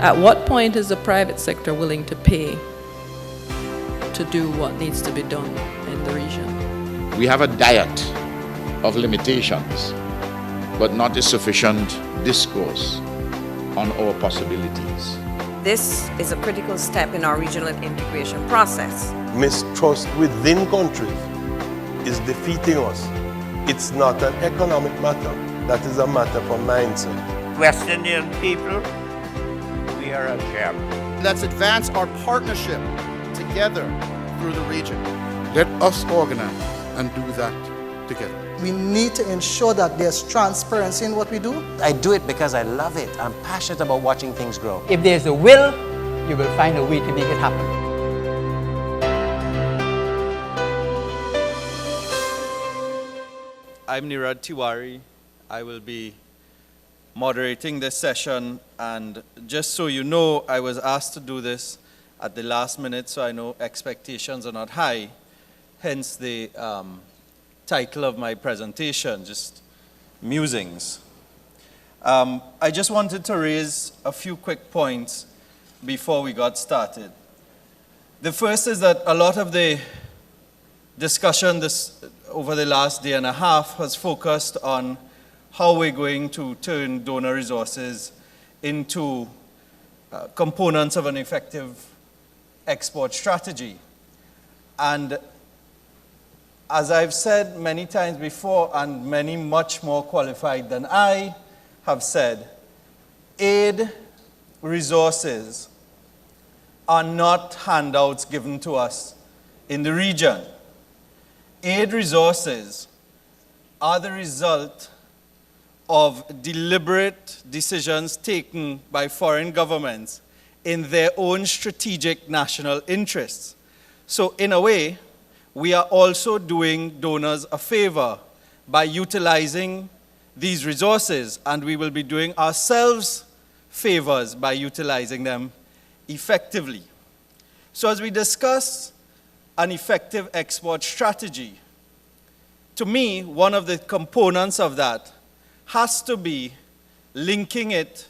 At what point is the private sector willing to pay to do what needs to be done in the region? We have a diet of limitations, but not a sufficient discourse on our possibilities. This is a critical step in our regional integration process. Mistrust within countries is defeating us. It's not an economic matter, that is a matter for mindset. West Indian people, we are a gem. Let's advance our partnership together through the region. Let us organize and do that together. We need to ensure that there's transparency in what we do. I do it because I love it. I'm passionate about watching things grow. If there's a will, you will find a way to make it happen. I'm Nirad Tiwari. I will be moderating this session, and just so you know, I was asked to do this at the last minute, so I know expectations are not high, hence the title of my presentation, just musings. I just wanted to raise a few quick points before we got started. The first is that a lot of the discussion over the last day and a half has focused on how we're going to turn donor resources into components of an effective export strategy. And as I've said many times before, and many much more qualified than I have said, aid resources are not handouts given to us in the region. Aid resources are the result of deliberate decisions taken by foreign governments in their own strategic national interests. So in a way, we are also doing donors a favor by utilizing these resources, and we will be doing ourselves favors by utilizing them effectively. So as we discuss an effective export strategy, to me, one of the components of that has to be linking it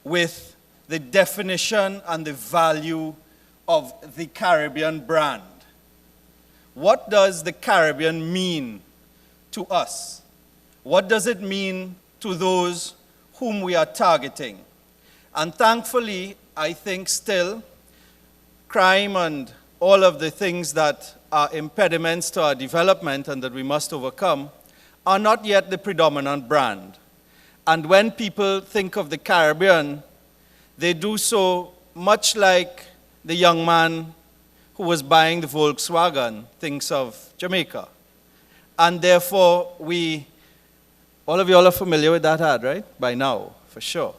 with the definition and the value of the Caribbean brand. What does the Caribbean mean to us? What does it mean to those whom we are targeting? And thankfully, I think still, crime and all of the things that are impediments to our development and that we must overcome are not yet the predominant brand. And when people think of the Caribbean, they do so much like the young man who was buying the Volkswagen thinks of Jamaica. And therefore, all of you all are familiar with that ad, right? By now, for sure.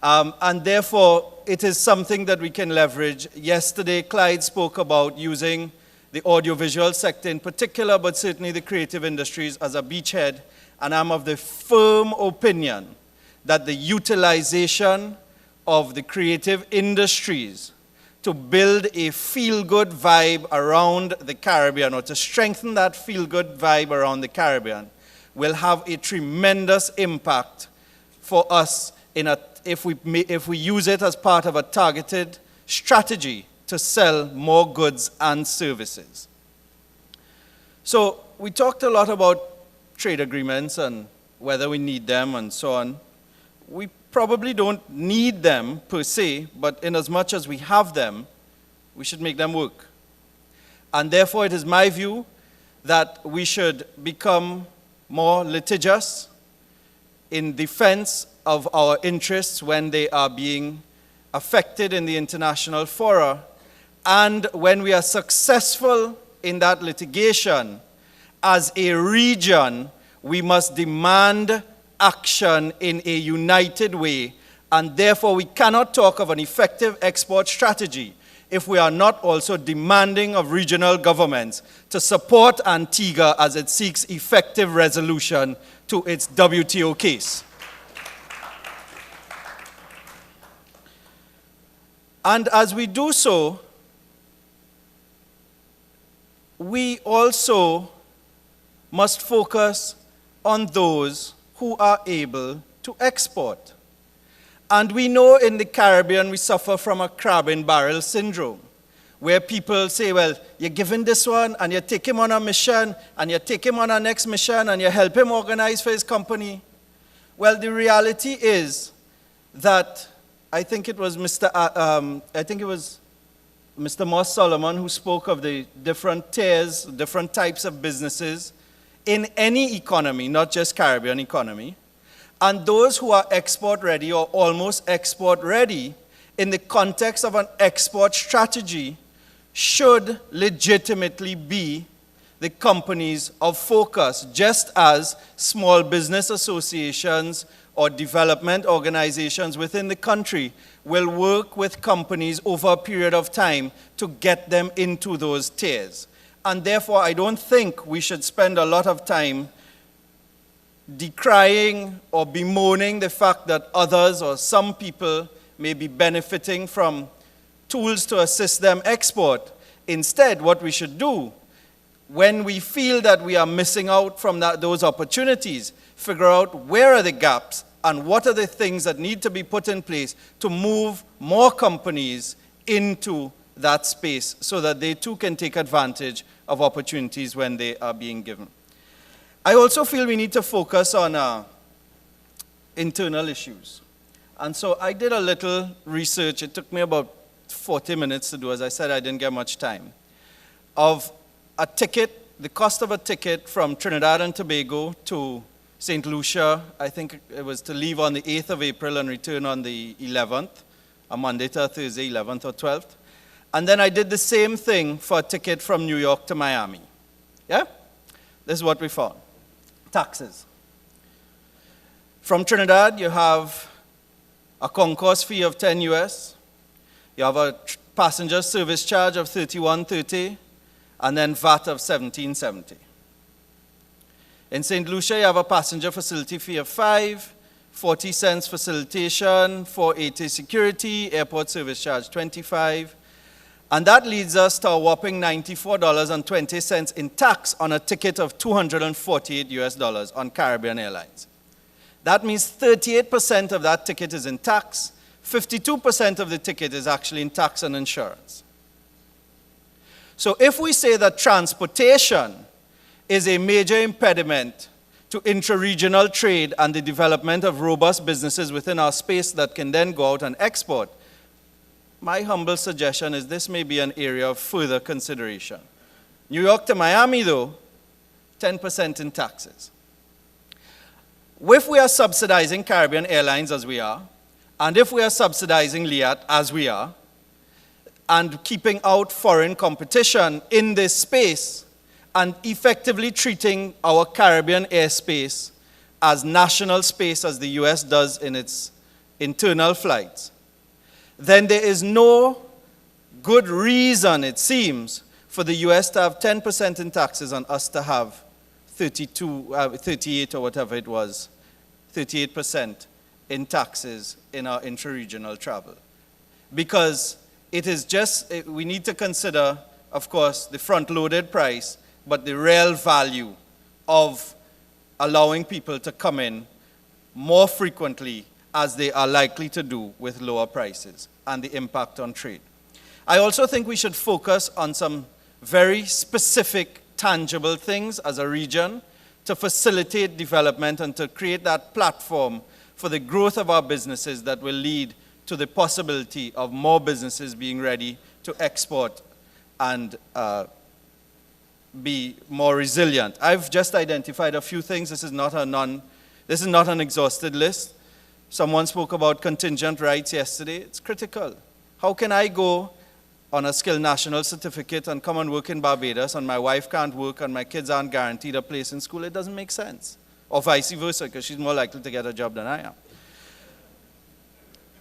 And therefore, it is something that we can leverage. Yesterday, Clyde spoke about using the audiovisual sector in particular, but certainly the creative industries as a beachhead. And I'm of the firm opinion that the utilization of the creative industries to build a feel-good vibe around the Caribbean, or to strengthen that feel-good vibe around the Caribbean, will have a tremendous impact for us if we use it as part of a targeted strategy to sell more goods and services. So we talked a lot about trade agreements and whether we need them and so on. We probably don't need them per se, but in as much as we have them, we should make them work. And therefore, it is my view that we should become more litigious in defense of our interests when they are being affected in the international fora. And when we are successful in that litigation, as a region, we must demand action in a united way, and therefore we cannot talk of an effective export strategy if we are not also demanding of regional governments to support Antigua as it seeks effective resolution to its WTO case. And as we do so, we also must focus on those who are able to export. And we know in the Caribbean we suffer from a crab in barrel syndrome, where people say, well, you're giving this one, and you take him on a mission, and you take him on a next mission, and you help him organize for his company. Well, the reality is that I think it was Mr. Moss Solomon who spoke of the different tiers, different types of businesses in any economy, not just Caribbean economy. And those who are export ready or almost export ready in the context of an export strategy should legitimately be the companies of focus, just as small business associations or development organizations within the country will work with companies over a period of time to get them into those tiers. And therefore, I don't think we should spend a lot of time decrying or bemoaning the fact that others or some people may be benefiting from tools to assist them export. Instead, what we should do, when we feel that we are missing out from those opportunities, figure out where are the gaps and what are the things that need to be put in place to move more companies into that space so that they too can take advantage of opportunities when they are being given. I also feel we need to focus on internal issues. And so I did a little research. It took me about 40 minutes to do. As I said, I didn't get much time. Of a ticket, the cost of a ticket from Trinidad and Tobago to St. Lucia, I think it was to leave on the 8th of April and return on the 11th, a Monday to a Thursday, 11th or 12th. And then I did the same thing for a ticket from New York to Miami. Yeah? This is what we found. Taxes. From Trinidad, you have a concourse fee of 10 US. You have a passenger service charge of $31.30, and then VAT of $17.70. In St. Lucia, you have a passenger facility fee of $5, 40 cents facilitation, $4.80 security, airport service charge $25. And that leads us to a whopping $94.20 in tax on a ticket of $248 US on Caribbean Airlines. That means 38% of that ticket is in tax, 52% of the ticket is actually in tax and insurance. So if we say that transportation is a major impediment to intra-regional trade and the development of robust businesses within our space that can then go out and export, my humble suggestion is this may be an area of further consideration. New York to Miami, though, 10% in taxes. If we are subsidizing Caribbean Airlines as we are, and if we are subsidizing LIAT as we are, and keeping out foreign competition in this space, and effectively treating our Caribbean airspace as national space as the US does in its internal flights, then there is no good reason, it seems, for the US to have 10% in taxes and us to have 38 or whatever it was, 38% in taxes in our intra-regional travel. Because it is just, we need to consider, of course, the front-loaded price, but the real value of allowing people to come in more frequently as they are likely to do with lower prices and the impact on trade. I also think we should focus on some very specific, tangible things as a region to facilitate development and to create that platform for the growth of our businesses that will lead to the possibility of more businesses being ready to export and be more resilient. I've just identified a few things. This is not an exhausted list. Someone spoke about contingent rights yesterday. It's critical. How can I go on a skilled national certificate and come and work in Barbados and my wife can't work and my kids aren't guaranteed a place in school? It doesn't make sense. Or vice versa, because she's more likely to get a job than I am.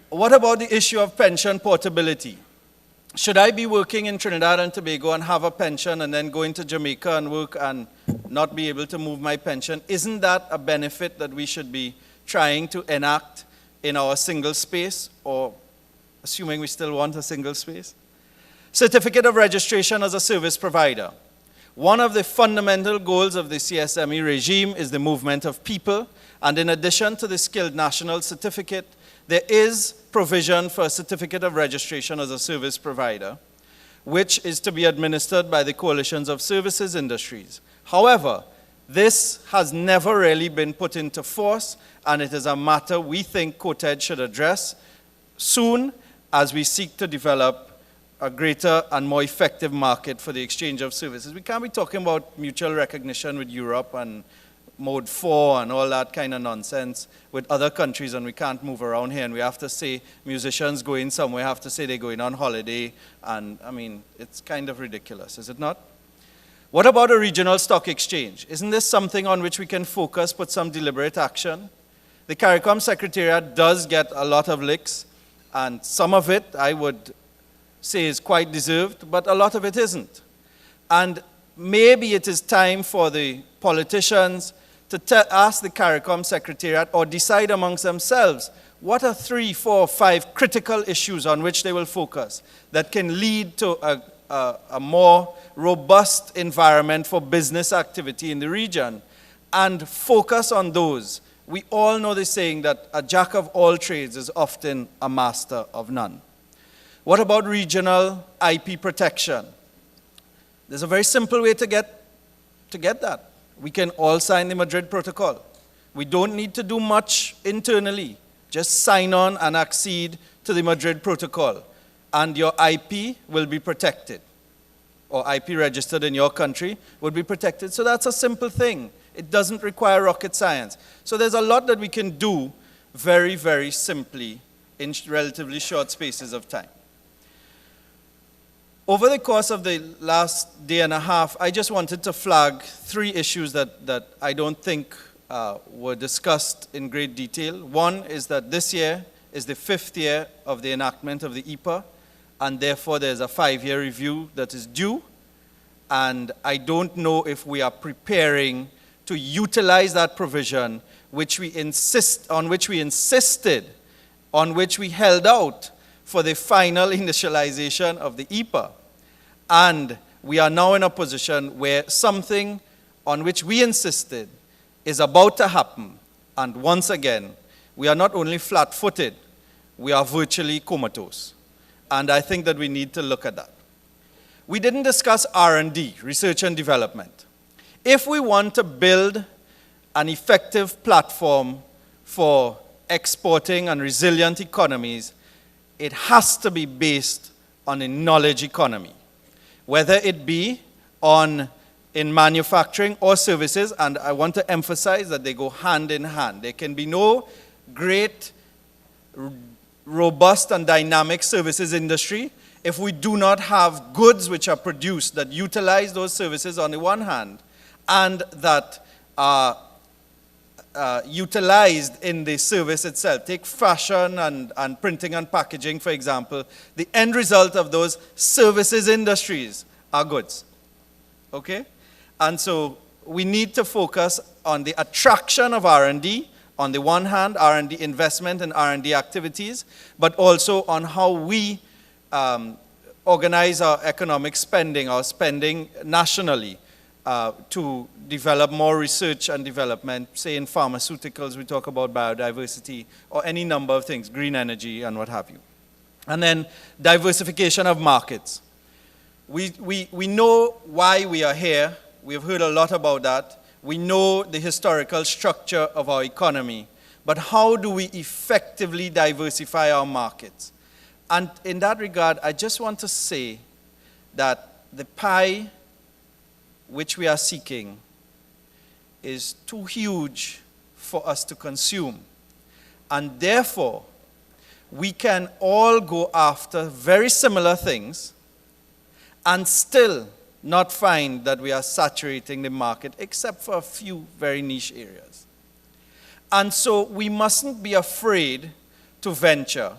What about the issue of pension portability? Should I be working in Trinidad and Tobago and have a pension and then go into Jamaica and work and not be able to move my pension? Isn't that a benefit that we should be trying to enact in our single space, or assuming we still want a single space? Certificate of registration as a service provider. One of the fundamental goals of the CSME regime is the movement of people, and in addition to the Skilled National Certificate, there is provision for a certificate of registration as a service provider, which is to be administered by the coalitions of services industries. However, this has never really been put into force, and it is a matter we think COTED should address soon as we seek to develop a greater and more effective market for the exchange of services. We can't be talking about mutual recognition with Europe and Mode 4 and all that kind of nonsense with other countries, and we can't move around here, and we have to say musicians going somewhere have to say they're going on holiday, and I mean, it's kind of ridiculous, is it not? What about a regional stock exchange? Isn't this something on which we can focus, put some deliberate action? The CARICOM Secretariat does get a lot of licks, and some of it I would say is quite deserved, but a lot of it isn't. And maybe it is time for the politicians to ask the CARICOM Secretariat or decide amongst themselves what are 3, 4, 5 critical issues on which they will focus that can lead to a more robust environment for business activity in the region, and focus on those. We all know the saying that a jack of all trades is often a master of none. What about regional IP protection? There's a very simple way to get that. We can all sign the Madrid Protocol. We don't need to do much internally. Just sign on and accede to the Madrid Protocol, and your IP will be protected, or IP registered in your country will be protected. So that's a simple thing. It doesn't require rocket science. So there's a lot that we can do very, very simply in relatively short spaces of time. Over the course of the last day and a half, I just wanted to flag 3 issues that I don't think were discussed in great detail. One is that this year is the 5th year of the enactment of the EPA, and therefore there's a 5-year review that is due. And I don't know if we are preparing to utilize that provision on which we insisted, on which we held out for the final initialization of the EPA. And we are now in a position where something on which we insisted is about to happen. And once again, we are not only flat-footed, we are virtually comatose. And I think that we need to look at that. We didn't discuss R&D, research and development. If we want to build an effective platform for exporting and resilient economies, it has to be based on a knowledge economy, whether it be in manufacturing or services, and I want to emphasize that they go hand in hand. There can be no great, robust and dynamic services industry if we do not have goods which are produced that utilize those services on the one hand, and that are utilized in the service itself. Take fashion and printing and packaging, for example. The end result of those services industries are goods. Okay? And so we need to focus on the attraction of R&D, on the one hand, R&D investment and R&D activities, but also on how we organize our economic spending, our spending nationally, to develop more research and development. Say in pharmaceuticals, we talk about biodiversity, or any number of things, green energy and what have you. And then diversification of markets. We know why we are here. We've heard a lot about that. We know the historical structure of our economy. But how do we effectively diversify our markets? And in that regard, I just want to say that the pie which we are seeking is too huge for us to consume. And therefore, we can all go after very similar things and still not find that we are saturating the market, except for a few very niche areas. And so we mustn't be afraid to venture,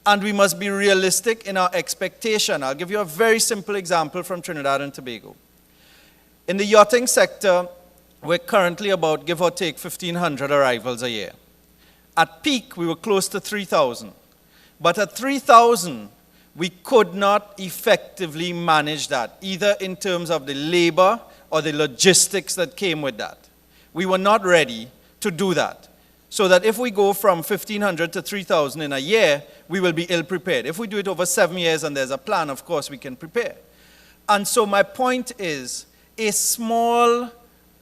and we must be realistic in our expectation. I'll give you a very simple example from Trinidad and Tobago. In the yachting sector, we're currently about, give or take, 1,500 arrivals a year. At peak, we were close to 3,000. But at 3,000, we could not effectively manage that, either in terms of the labor or the logistics that came with that. We were not ready to do that. So that if we go from 1,500 to 3,000 in a year, we will be ill-prepared. If we do it over 7 years and there's a plan, of course, we can prepare. And so my point is, a small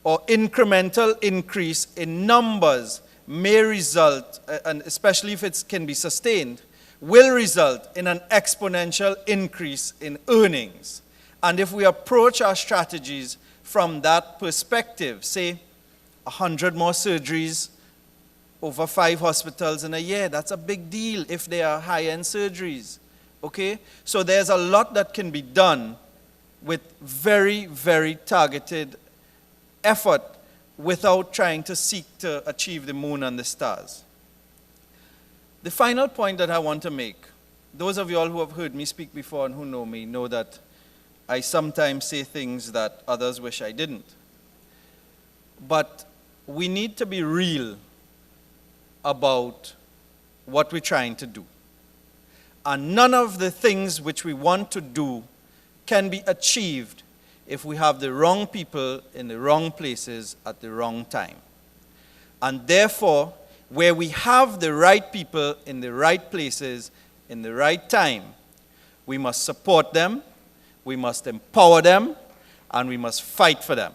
or incremental increase in numbers may result, and especially if it can be sustained, will result in an exponential increase in earnings. And if we approach our strategies from that perspective, say 100 more surgeries over 5 hospitals in a year, that's a big deal if they are high-end surgeries, okay? So there's a lot that can be done with very, very targeted effort without trying to seek to achieve the moon and the stars. The final point that I want to make, those of you all who have heard me speak before and who know me know that I sometimes say things that others wish I didn't. But we need to be real about what we're trying to do. And none of the things which we want to do can be achieved if we have the wrong people in the wrong places at the wrong time. And therefore, where we have the right people in the right places in the right time, we must support them, we must empower them, and we must fight for them.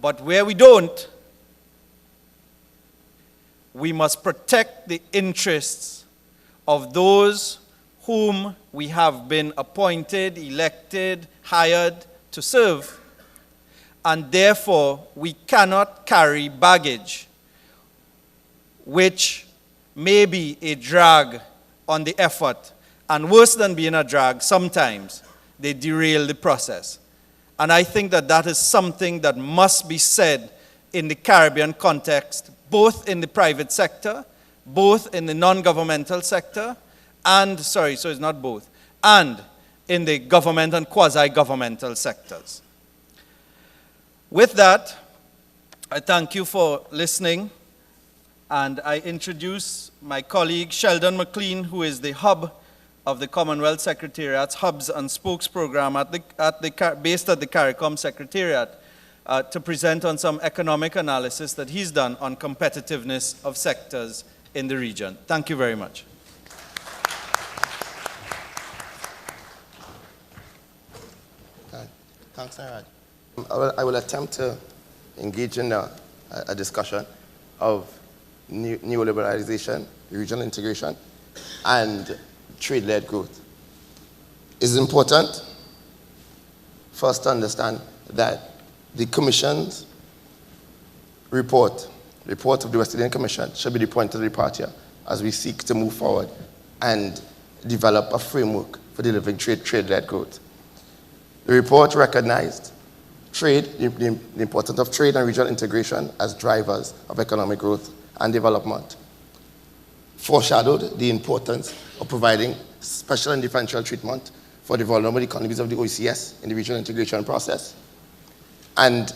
But where we don't, we must protect the interests of those whom we have been appointed, elected, hired to serve. And therefore, we cannot carry baggage which may be a drag on the effort. And worse than being a drag, sometimes they derail the process. And I think that that is something that must be said in the Caribbean context, both in the private sector, both in the non-governmental sector, and, sorry, so it's not both, and in the government and quasi-governmental sectors. With that, I thank you for listening, and I introduce my colleague Sheldon McLean, who is the hub of the Commonwealth Secretariat's Hubs and Spokes program based at the CARICOM Secretariat, to present on some economic analysis that he's done on competitiveness of sectors in the region. Thank you very much. Thanks, Narad. I will attempt to engage in a discussion of neoliberalization, regional integration, and trade-led growth. It's important first to understand that the Commission's report of the West Indian Commission should be the point of departure as we seek to move forward and develop a framework for delivering trade-led growth. The report recognized trade, the importance of trade and regional integration as drivers of economic growth and development, foreshadowed the importance of providing special and differential treatment for the vulnerable economies of the OECS in the regional integration process, and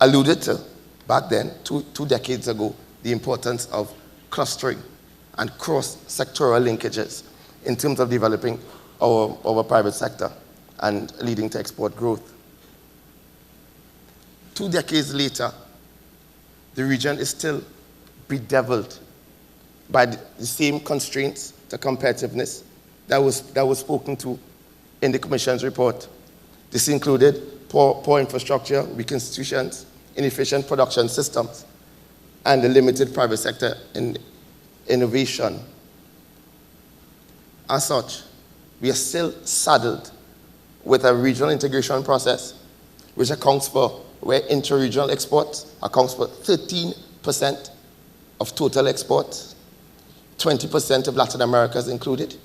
alluded to, back then, two decades ago, the importance of clustering and cross-sectoral linkages in terms of developing our private sector and leading to export growth. 2 decades later, the region is still bedeviled by the same constraints to competitiveness that was spoken to in the Commission's report. This included poor infrastructure, weak institutions, inefficient production systems, and the limited private sector in innovation. As such, we are still saddled with a regional integration process which accounts for where inter-regional exports accounts for 13% of total exports, 20% of Latin America is included,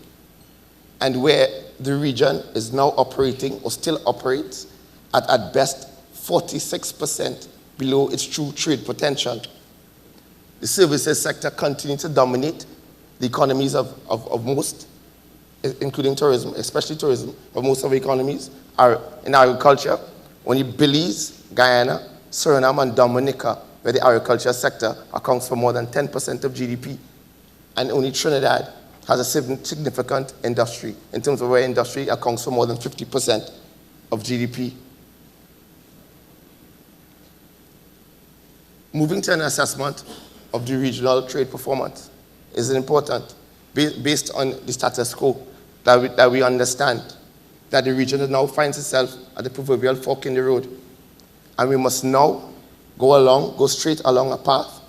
and where the region is now operating or still operates at best 46% below its true trade potential. The services sector continues to dominate the economies of most, including tourism, especially tourism, but most of the economies are in agriculture. Only Belize, Guyana, Suriname, and Dominica, where the agriculture sector accounts for more than 10% of GDP, and only Trinidad, has a significant industry in terms of where industry accounts for more than 50% of GDP. Moving to an assessment of the regional trade performance is important, based on the status quo, that we understand that the region now finds itself at the proverbial fork in the road. And we must now go straight along a path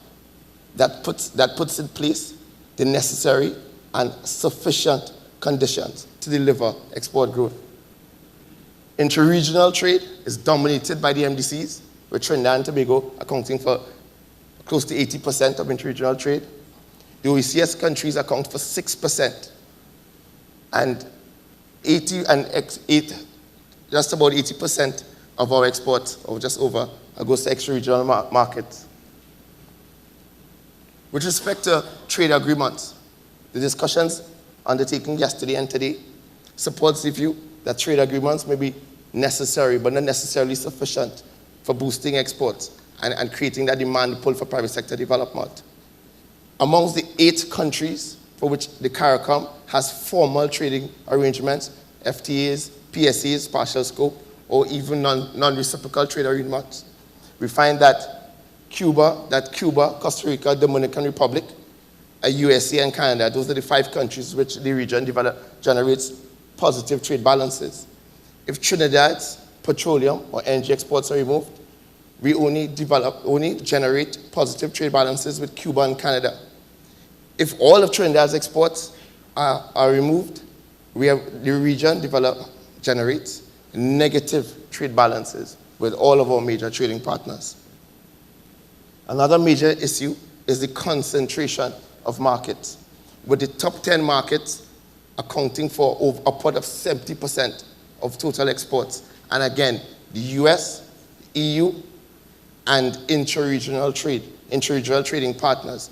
that puts in place the necessary and sufficient conditions to deliver export growth. Inter-regional trade is dominated by the MDCs, with Trinidad and Tobago accounting for close to 80% of inter-regional trade. The OECS countries account for 6%, and just about 80% of our exports, or just over, goes to extra-regional markets. With respect to trade agreements, the discussions undertaken yesterday and today supports the view that trade agreements may be necessary, but not necessarily sufficient for boosting exports and creating that demand pull for private sector development. Amongst the 8 countries for which the CARICOM has formal trading arrangements, FTAs, PSAs, partial scope, or even non-reciprocal trade agreements, we find that Cuba, Costa Rica, Dominican Republic, USA, and Canada, those are the 5 countries which the region generates positive trade balances. If Trinidad's petroleum or energy exports are removed, we only generate positive trade balances with Cuba and Canada. If all of Trinidad's exports are removed, the region generates negative trade balances with all of our major trading partners. Another major issue is the concentration of markets, with the top 10 markets accounting for upward of 70% of total exports. And again, the US, EU, and inter-regional trading partners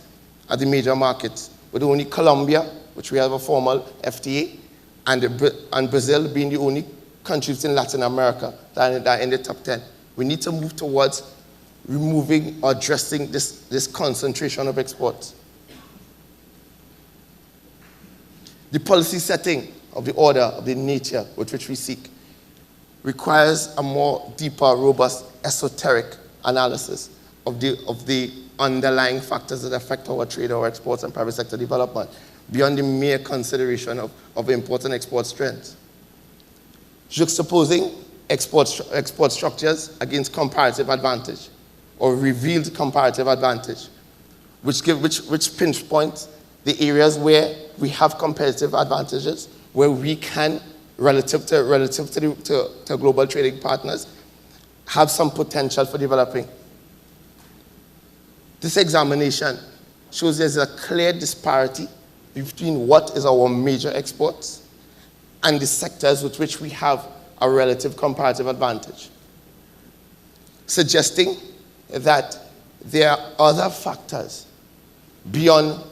are the major markets, with only Colombia, which we have a formal FTA, and Brazil being the only countries in Latin America that are in the top 10. We need to move towards removing or addressing this concentration of exports. The policy setting of the order of the nature with which we seek requires a more deeper, robust, esoteric analysis of the underlying factors that affect our trade, our exports, and private sector development, beyond the mere consideration of import and export strengths. Juxtaposing export structures against comparative advantage, or revealed comparative advantage, which pinpoints the areas where we have competitive advantages, where we can, relative to global trading partners, have some potential for developing. This examination shows there's a clear disparity between what is our major exports and the sectors with which we have a relative comparative advantage, suggesting that there are other factors beyond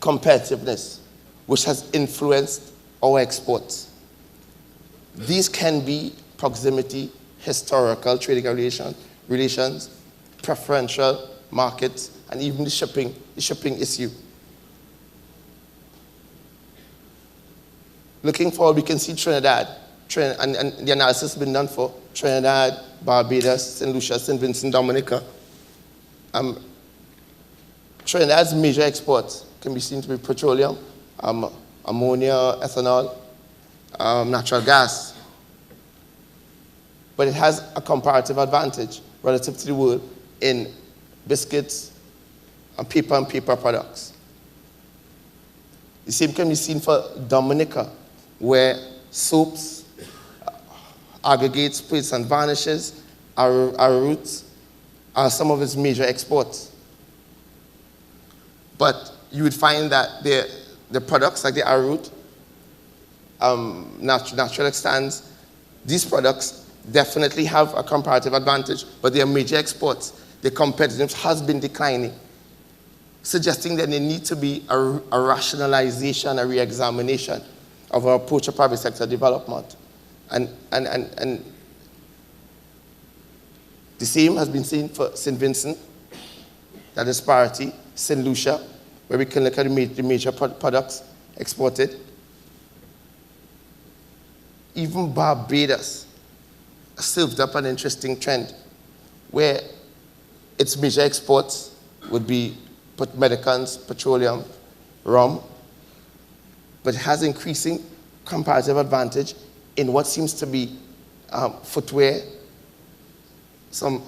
competitiveness which has influenced our exports. These can be proximity, historical trading relations, preferential markets, and even the shipping issue. Looking forward, we can see Trinidad, and the analysis has been done for Trinidad, Barbados, St. Lucia, St. Vincent, Dominica. Trinidad's major exports can be seen to be petroleum, ammonia, ethanol, natural gas. But it has a comparative advantage relative to the world in biscuits and paper products. The same can be seen for Dominica, where soaps, aggregates, paints and varnishes, arrowroots are some of its major exports. But you would find that the products like the arrowroot, natural extends, these products definitely have a comparative advantage, but their major exports, their competitiveness has been declining, suggesting that there needs to be a rationalization, a re-examination of our approach to private sector development. And the same has been seen for St. Vincent, that disparity, St. Lucia, where we can look at the major products exported. Even Barbados served up an interesting trend where its major exports would be Americans, petroleum, rum, but has increasing comparative advantage in what seems to be footwear, some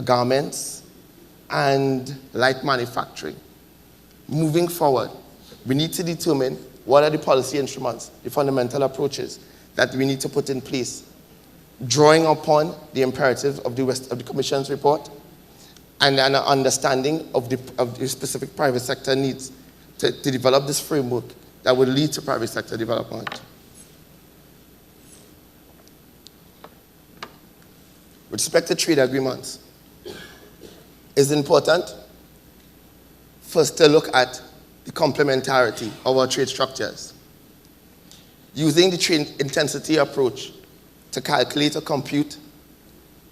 garments, and light manufacturing. Moving forward, we need to determine what are the policy instruments, the fundamental approaches that we need to put in place, drawing upon the imperatives of the Commission's report and an understanding of the specific private sector needs to develop this framework that will lead to private sector development. With respect to trade agreements, it's important first to look at the complementarity of our trade structures. Using the trade intensity approach to calculate or compute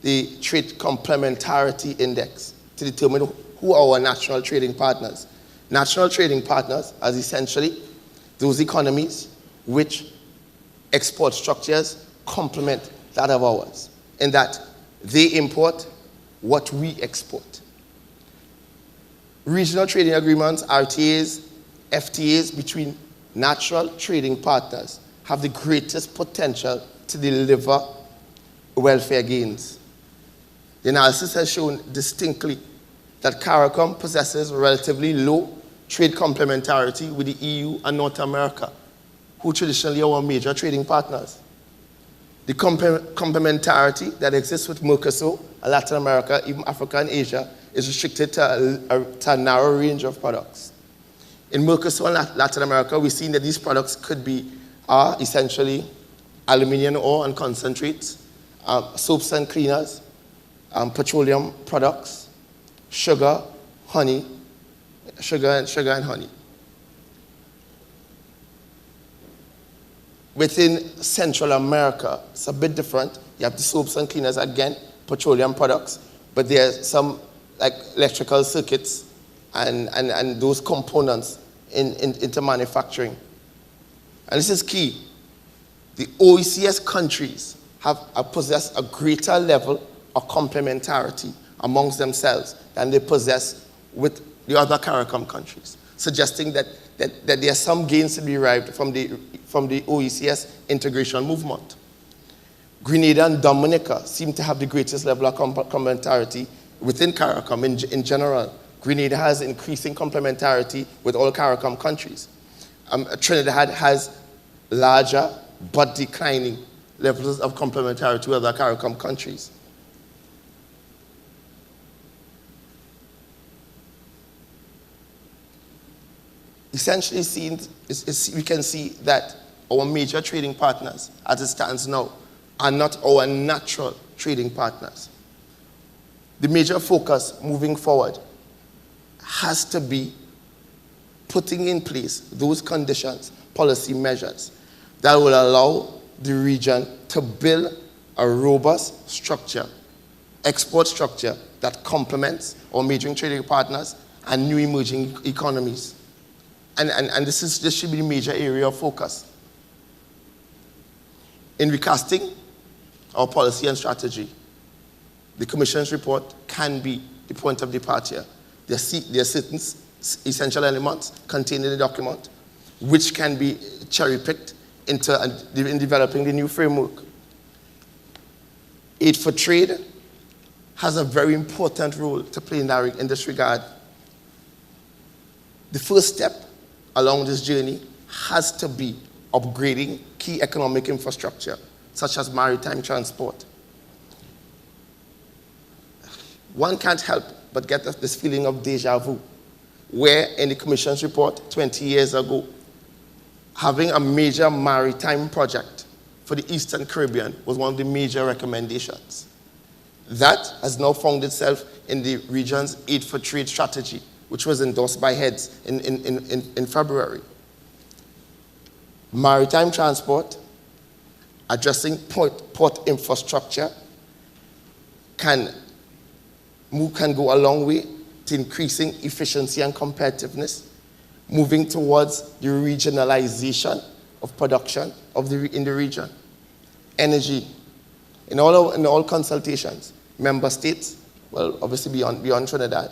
the trade complementarity index to determine who are our natural trading partners. Natural trading partners are essentially those economies which export structures complement that of ours, in that they import what we export. Regional trading agreements, RTAs, FTAs between natural trading partners have the greatest potential to deliver welfare gains. The analysis has shown distinctly that CARICOM possesses relatively low trade complementarity with the EU and North America, who traditionally are our major trading partners. The complementarity that exists with Mercosur, Latin America, even Africa and Asia, is restricted to a narrow range of products. In Mercosur and Latin America, we've seen that these products are essentially aluminum ore and concentrates, soaps and cleaners, petroleum products, sugar, honey, sugar and honey. Within Central America, it's a bit different. You have the soaps and cleaners, again, petroleum products, but there's some like electrical circuits and those components into manufacturing. And this is key. The OECS countries possess a greater level of complementarity amongst themselves than they possess with the other CARICOM countries, suggesting that there are some gains to be derived from the OECS integration movement. Grenada and Dominica seem to have the greatest level of complementarity within CARICOM in general. Grenada has increasing complementarity with all CARICOM countries. Trinidad has larger but declining levels of complementarity with other CARICOM countries. Essentially, we can see that our major trading partners, as it stands now, are not our natural trading partners. The major focus moving forward has to be putting in place those conditions, policy measures, that will allow the region to build a robust structure, export structure that complements our major trading partners and new emerging economies. And this should be the major area of focus. In recasting our policy and strategy, the Commission's report can be the point of departure. There are certain essential elements contained in the document which can be cherry-picked in developing the new framework. Aid for Trade has a very important role to play in this regard. The first step along this journey has to be upgrading key economic infrastructure, such as maritime transport. One can't help but get this feeling of deja vu, where in the Commission's report 20 years ago, having a major maritime project for the Eastern Caribbean was one of the major recommendations. That has now found itself in the region's Aid for Trade strategy, which was endorsed by heads in February. Maritime transport, addressing port infrastructure, can go a long way to increasing efficiency and competitiveness moving towards the regionalization of production in the region. Energy. In all consultations, member states, well, obviously beyond Trinidad,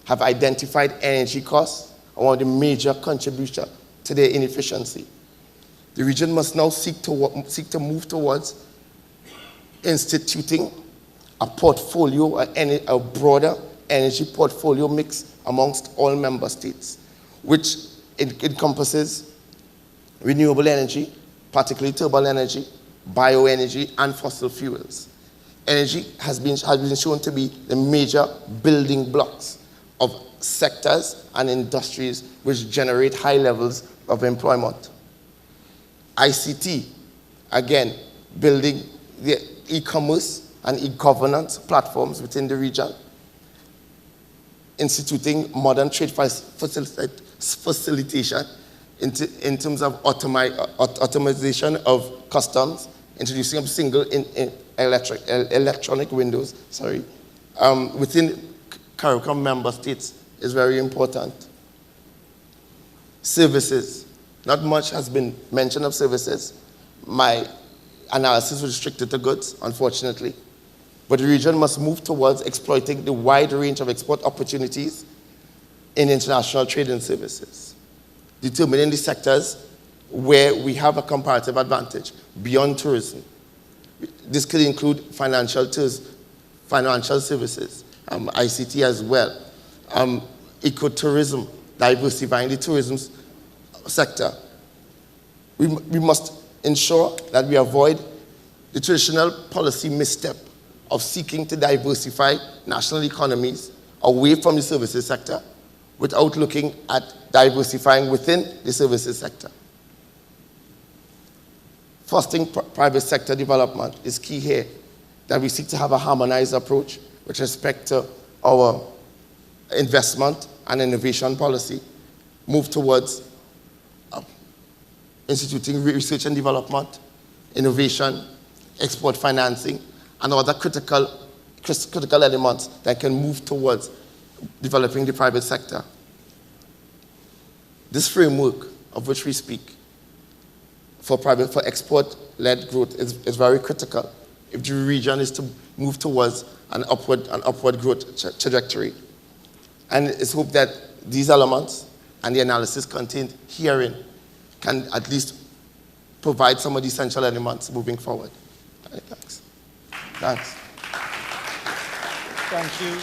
have identified energy costs as one of the major contributors to their inefficiency. The region must now seek to move towards instituting a portfolio, a broader energy portfolio mix amongst all member states, which encompasses renewable energy, particularly thermal energy, bioenergy, and fossil fuels. Energy has been shown to be the major building blocks of sectors and industries which generate high levels of employment. ICT, again, building the e-commerce and e-governance platforms within the region, instituting modern trade facilitation in terms of automation of customs, introducing a single electronic windows, within CARICOM member states is very important. Services. Not much has been mentioned of services. My analysis was restricted to goods, unfortunately. But the region must move towards exploiting the wide range of export opportunities in international trade and services, determining the sectors where we have a comparative advantage beyond tourism. This could include financial services, ICT as well, ecotourism, diversifying the tourism sector. We must ensure that we avoid the traditional policy misstep of seeking to diversify national economies away from the services sector without looking at diversifying within the services sector. Fostering private sector development is key here, that we seek to have a harmonized approach with respect to our investment and innovation policy, move towards instituting research and development, innovation, export financing, and other critical elements that can move towards developing the private sector. This framework of which we speak for export-led growth is very critical if the region is to move towards an upward growth trajectory. And it's hoped that these elements and the analysis contained herein can at least provide some of the essential elements moving forward. Thanks. Thank you.